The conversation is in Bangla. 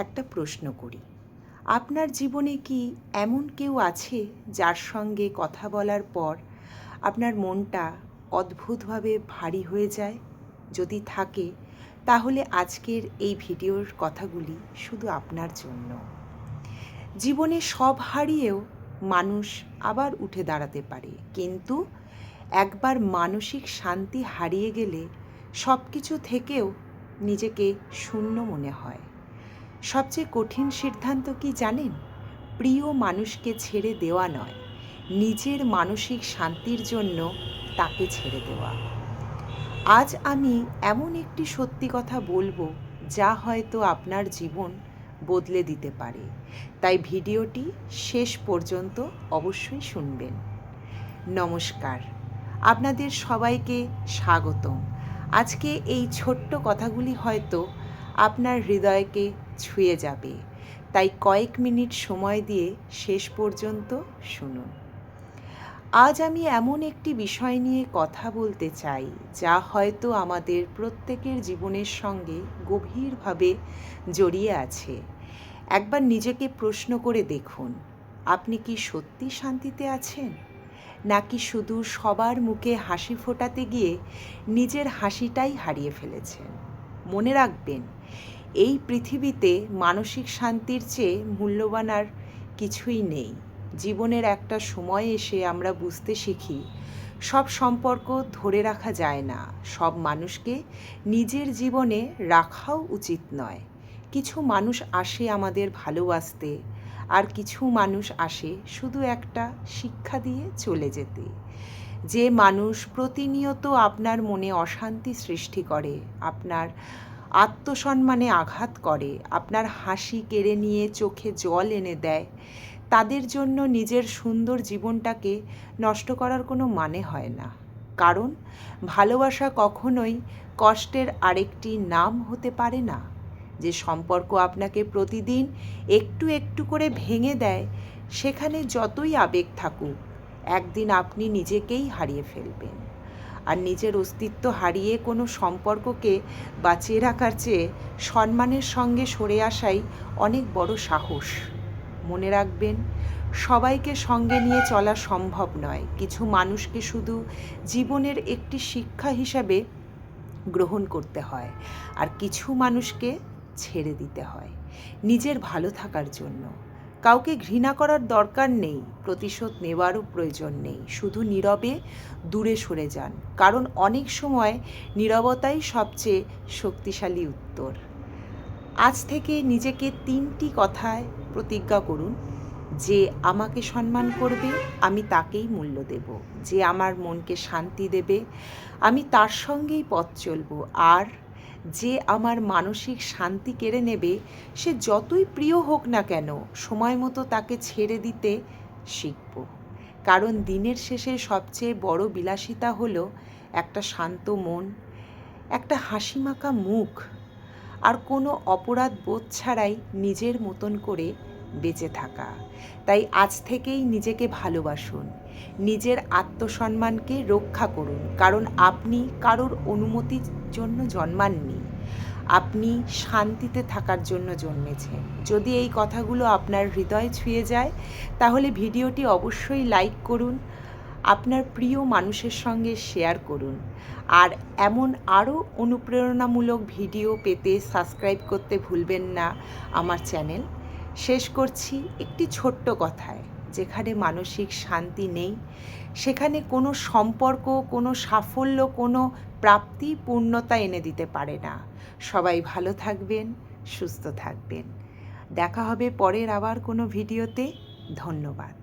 একটা প্রশ্ন করি। আপনার জীবনে কি এমন কেউ আছে যার সঙ্গে কথা বলার পর আপনার মনটা অদ্ভুতভাবে ভারী হয়ে যায়? যদি থাকে তাহলে আজকের এই ভিডিওর কথাগুলি শুধু আপনার জন্য। জীবনে সব হারিয়েও মানুষ আবার উঠে দাঁড়াতে পারে, কিন্তু একবার মানসিক শান্তি হারিয়ে গেলে সব কিছু থেকেও নিজেকে শূন্য মনে হয়। সবচেয়ে কঠিন সিদ্ধান্ত কি জানেন? প্রিয় মানুষকে ছেড়ে দেওয়া নয়, নিজের মানসিক শান্তির জন্য তাকে ছেড়ে দেওয়া। আজ আমি এমন একটি সত্যি কথা বলবো যা হয়তো আপনার জীবন বদলে দিতে পারে, তাই ভিডিওটি শেষ পর্যন্ত অবশ্যই শুনবেন। নমস্কার, আপনাদের সবাইকে স্বাগতম। আজকে এই ছোট্ট কথাগুলি হয়তো আপনার হৃদয়কে ছুঁয়ে যাবে, তাই কয়েক মিনিট সময় দিয়ে শেষ পর্যন্ত শুনুন। আজ আমি এমন একটি বিষয় নিয়ে কথা বলতে চাই যা হয়তো আমাদের প্রত্যেকের জীবনের সঙ্গে গভীরভাবে জড়িয়ে আছে। একবার নিজেকে প্রশ্ন করে দেখুন, আপনি কি সত্যি শান্তিতে আছেন, নাকি শুধু সবার মুখে হাসি ফোটাতে গিয়ে নিজের হাসিটাই হারিয়ে ফেলেছেন? মনে রাখবেন, এই পৃথিবীতে মানসিক শান্তির চেয়ে মূল্যবান আর কিছুই নেই। জীবনের একটা সময় এসে আমরা বুঝতে শিখি সব সম্পর্ক ধরে রাখা যায় না, সব মানুষকে নিজের জীবনে রাখাও উচিত নয়। কিছু মানুষ আসে আমাদের ভালোবাসতে, আর কিছু মানুষ আসে শুধু একটা শিক্ষা দিয়ে চলে যেতে। যে মানুষ প্রতিনিয়ত আপনার মনে অশান্তি সৃষ্টি করে, আপনার আত্মসম্মানে আঘাত করে, আপনার হাসি কেড়ে নিয়ে চোখে জল এনে দেয়, তাদের জন্য নিজের সুন্দর জীবনটাকে নষ্ট করার কোনো মানে হয় না। কারণ ভালোবাসা কখনোই কষ্টের আরেকটি নাম হতে পারে না। যে সম্পর্ক আপনাকে প্রতিদিন একটু একটু করে ভেঙে দেয়, সেখানে যতই আবেগ থাকুক, একদিন আপনি নিজেকেই হারিয়ে ফেলবেন। আর নিজের অস্তিত্ব হারিয়ে কোনো সম্পর্ককে বাঁচিয়ে রাখার চেয়ে সম্মানের সঙ্গে সরে আসাই অনেক বড় সাহস। মনে রাখবেন, সবাইকে সঙ্গে নিয়ে চলা সম্ভব নয়। কিছু মানুষকে শুধু জীবনের একটি শিক্ষা হিসাবে গ্রহণ করতে হয়, আর কিছু মানুষকে ছেড়ে দিতে হয় নিজের ভালো থাকার জন্য। কাউকে ঘৃণা করার দরকার নেই, প্রতিশোধ নেওয়ারও প্রয়োজন নেই। শুধু নীরবে দূরে সরে যান, কারণ অনেক সময় নীরবতাই সবচেয়ে শক্তিশালী উত্তর। আজ থেকে নিজেকে 3টি কথায় প্রতিজ্ঞা করুন। যে আমাকে সম্মান করবে, আমি তাকেই মূল্য দেব। যে আমার মনকে শান্তি দেবে, আমি তার সঙ্গেই পথ চলব। আর যে আমার মানসিক শান্তি কেড়ে নেবে, সে যতই প্রিয় হোক না কেন, সময় মতো তাকে ছেড়ে দিতে শিখব। কারণ দিনের শেষে সবচেয়ে বড় বিলাসিতা হলো একটা শান্ত মন, একটা হাসিমাখা মুখ, আর কোনো অপরাধ বোধ ছাড়াই নিজের মতন করে বেঁচে থাকা। তাই আজ থেকেই নিজেকে ভালোবাসুন, নিজের আত্মসম্মানকে রক্ষা করুন। কারণ আপনি কারোর অনুমতির জন্য জন্মাননি, আপনি শান্তিতে থাকার জন্য জন্মেছেন। যদি এই কথাগুলো আপনার হৃদয় ছুঁয়ে যায়, তাহলে ভিডিওটি অবশ্যই লাইক করুন, আপনার প্রিয় মানুষের সঙ্গে শেয়ার করুন। আর এমন আরও অনুপ্রেরণামূলক ভিডিও পেতে সাবস্ক্রাইব করতে ভুলবেন না আমার চ্যানেল। শেষ করছি একটি ছোট্ট কথায়, যেখানে মানসিক শান্তি নেই, সেখানে কোনো সম্পর্ক, কোনো সাফল্য, কোনো প্রাপ্তি পূর্ণতা এনে দিতে পারে না। সবাই ভালো থাকবেন, সুস্থ থাকবেন। দেখা হবে পরের আবার কোনো ভিডিওতে। ধন্যবাদ।